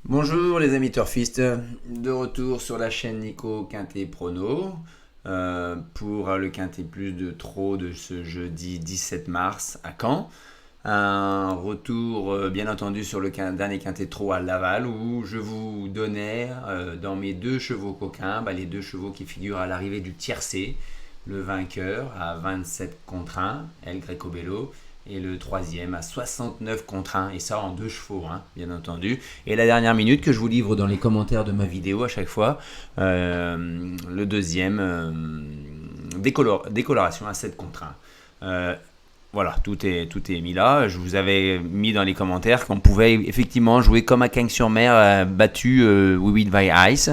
Bonjour les amis turfistes, de retour sur la chaîne Nico Quintet Prono pour le Quintet Plus de Trot de ce jeudi 17 mars à Caen. Un retour bien entendu sur le dernier Quintet Trot à Laval où je vous donnais dans mes deux chevaux coquins les deux chevaux qui figurent à l'arrivée du tiercé, le vainqueur à 27 contre 1, El Greco Bello, et le troisième à 69 contre 1, et ça en deux chevaux, bien entendu. Et la dernière minute que je vous livre dans les commentaires de ma vidéo à chaque fois, le deuxième, décoloration à 7 contre 1. Voilà, tout est mis là. Je vous avais mis dans les commentaires qu'on pouvait effectivement jouer comme à Cagnes-sur-Mer, battu We Will by Ice.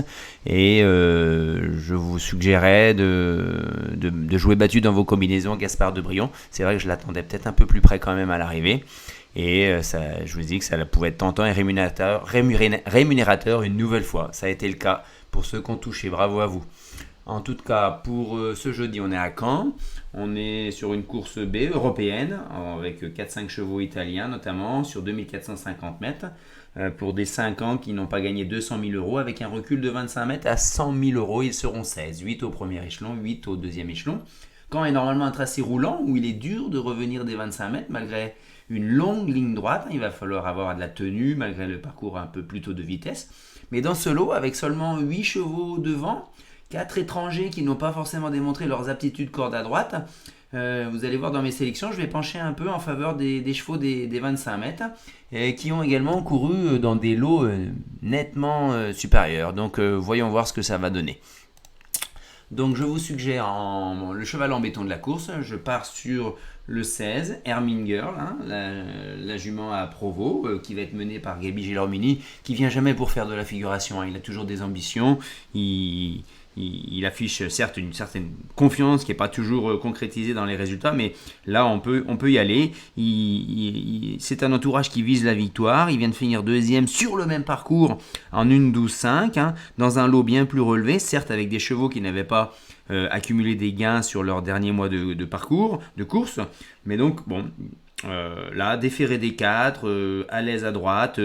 Et je vous suggérais de jouer battu dans vos combinaisons Gaspard de Brion. C'est vrai que je l'attendais peut-être un peu plus près quand même à l'arrivée. Et je vous dis que ça pouvait être tentant et rémunérateur une nouvelle fois. Ça a été le cas pour ceux qui ont touché. Bravo à vous. En tout cas, pour ce jeudi, on est à Caen. On est sur une course B européenne avec 4-5 chevaux italiens notamment sur 2450 mètres pour des 5 ans qui n'ont pas gagné 200 000 euros avec un recul de 25 mètres à 100 000 euros. Ils seront 16, 8 au premier échelon, 8 au deuxième échelon. Caen est normalement un tracé roulant où il est dur de revenir des 25 mètres malgré une longue ligne droite. Il va falloir avoir de la tenue malgré le parcours un peu plutôt de vitesse. Mais dans ce lot, avec seulement 8 chevaux devant, 4 étrangers qui n'ont pas forcément démontré leurs aptitudes corde à droite, vous allez voir dans mes sélections, je vais pencher un peu en faveur des chevaux des 25 mètres qui ont également couru dans des lots nettement supérieurs. Donc voyons voir ce que ça va donner. Donc je vous suggère le cheval en béton de la course. Je pars sur le 16, Hermine Girl, la jument à Provo, qui va être menée par Gaby Gilormini, qui vient jamais pour faire de la figuration. Il a toujours des ambitions. Il affiche certes une certaine confiance qui n'est pas toujours concrétisée dans les résultats, mais là on peut y aller. C'est un entourage qui vise la victoire. Il vient de finir deuxième sur le même parcours en 1-12-5, dans un lot bien plus relevé, certes avec des chevaux qui n'avaient pas accumulé des gains sur leur dernier mois de parcours, de course, mais donc bon. Là, déféré des 4, à l'aise à droite,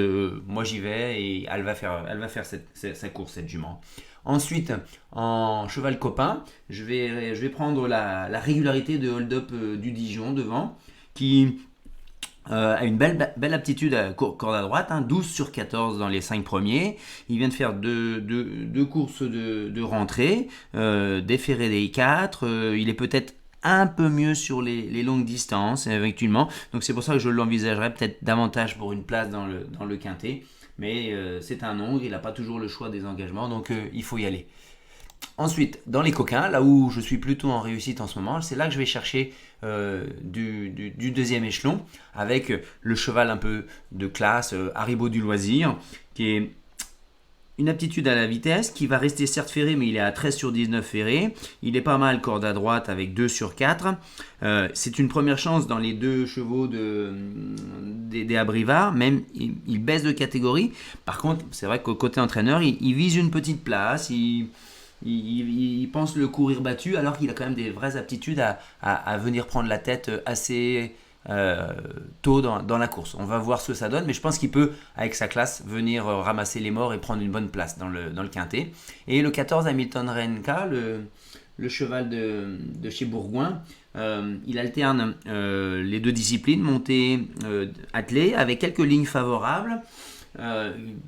moi j'y vais et elle va faire sa course, cette jument. Ensuite, en cheval copain, je vais prendre la régularité de hold-up du Dijon devant, qui a une belle aptitude à corde à droite, 12 sur 14 dans les 5 premiers. Il vient de faire deux courses de rentrée, déféré des 4. Il est peut-être un peu mieux sur les longues distances actuellement. Donc c'est pour ça que je l'envisagerais peut-être davantage pour une place dans le quintet. Mais c'est un nombre, il n'a pas toujours le choix des engagements, donc il faut y aller. Ensuite, dans les coquins, là où je suis plutôt en réussite en ce moment, c'est là que je vais chercher du deuxième échelon, avec le cheval un peu de classe, Haribo du loisir, qui est une aptitude à la vitesse, qui va rester certes ferré, mais il est à 13 sur 19 ferré. Il est pas mal corde à droite avec 2 sur 4. C'est une première chance dans les deux chevaux des Abrivard. Même il baisse de catégorie. Par contre, c'est vrai qu'au côté entraîneur, il vise une petite place. Il pense le courir battu, alors qu'il a quand même des vraies aptitudes à venir prendre la tête assez tôt dans la course. On va voir ce que ça donne, mais je pense qu'il peut, avec sa classe, venir ramasser les morts et prendre une bonne place dans le quintet. Et le 14, Hamilton Renka, le cheval de chez Bourgoin, il alterne les deux disciplines, montée attelée, avec quelques lignes favorables.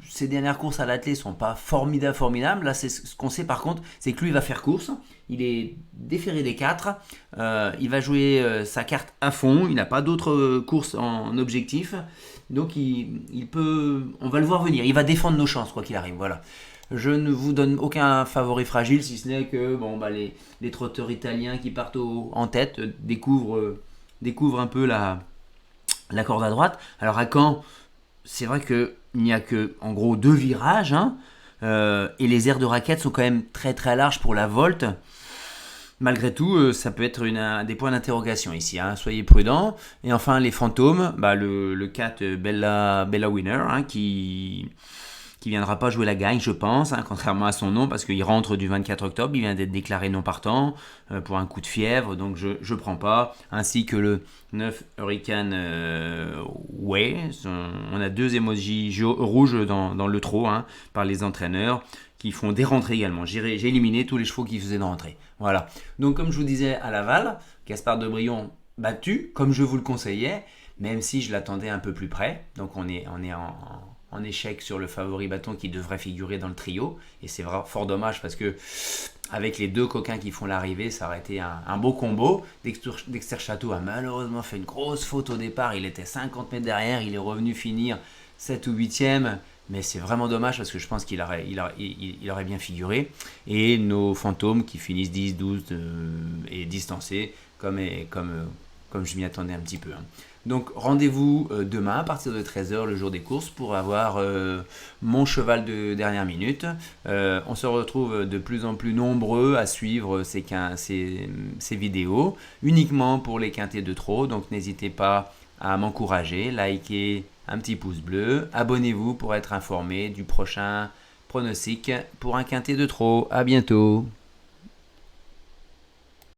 Ses dernières courses à l'attelé sont pas formidables. Là, c'est ce qu'on sait par contre, c'est que lui va faire course. Il est déféré des 4. Il va jouer sa carte à fond. Il n'a pas d'autres courses en objectif. Donc, on va le voir venir. Il va défendre nos chances, quoi qu'il arrive. Voilà. Je ne vous donne aucun favori fragile, si ce n'est que les trotteurs italiens qui partent en tête découvrent un peu la corde à droite. Alors, à Caen, c'est vrai qu'il n'y a que en gros 2 virages, et les aires de raquettes sont quand même très très larges pour la volte. Malgré tout, ça peut être des points d'interrogation ici, soyez prudents. Et enfin les fantômes, le 4 Bella Winner, qui qui viendra pas jouer la gagne, je pense, hein, contrairement à son nom, parce qu'il rentre du 24 octobre, il vient d'être déclaré non partant pour un coup de fièvre, donc je ne prends pas, ainsi que le 9 Hurricane Way. On a 2 emojis rouges dans le trot hein, par les entraîneurs qui font des rentrées également. J'ai éliminé tous les chevaux qui faisaient des rentrées. Voilà. Donc comme je vous disais à Laval, Gaspard de Brion battu, comme je vous le conseillais, même si je l'attendais un peu plus près. Donc on est en échec sur le favori bâton qui devrait figurer dans le trio. Et c'est vraiment fort dommage parce que avec les 2 coquins qui font l'arrivée, ça aurait été un beau combo. Dexter Château a malheureusement fait une grosse faute au départ. Il était 50 mètres derrière. Il est revenu finir 7 ou 8e. Mais c'est vraiment dommage parce que je pense qu'il aurait bien figuré. Et nos fantômes qui finissent 10, 12 et distancés comme je m'y attendais un petit peu. Hein. Donc rendez-vous demain à partir de 13h, le jour des courses, pour avoir mon cheval de dernière minute. On se retrouve de plus en plus nombreux à suivre ces vidéos, uniquement pour les quintés de trot. Donc n'hésitez pas à m'encourager, likez, un petit pouce bleu, abonnez-vous pour être informé du prochain pronostic pour un quintet de trot. À bientôt.